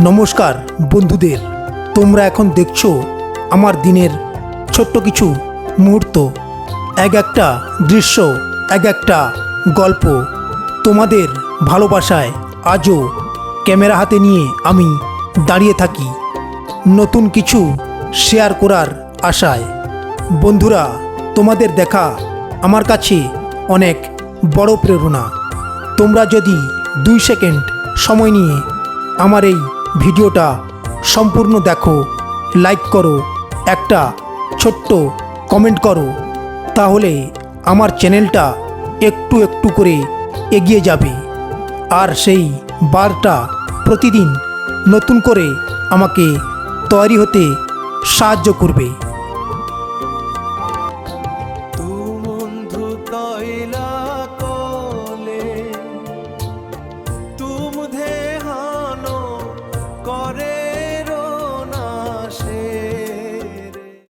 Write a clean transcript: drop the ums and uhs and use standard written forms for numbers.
নমস্কার বন্ধুদের, তোমরা এখন দেখছো আমার দিনের ছোট্ট কিছু মুহূর্ত, এক একটা দৃশ্য, এক একটা গল্প। তোমাদের ভালোবাসায় আজও ক্যামেরা হাতে নিয়ে আমি দাঁড়িয়ে থাকি নতুন কিছু শেয়ার করার আশায়। বন্ধুরা, তোমাদের দেখা আমার কাছে অনেক বড় প্রেরণা। তোমরা যদি 2 সেকেন্ড সময় নিয়ে আমার এই ভিডিওটা সম্পূর্ণ দেখো, লাইক করো, একটা ছোট্ট কমেন্ট করো, তাহলে আমার চ্যানেলটা একটু একটু করে এগিয়ে যাবে আর সেই বারটা প্রতিদিন নতুন করে আমাকে তৈরি হতে সাহায্য করবে।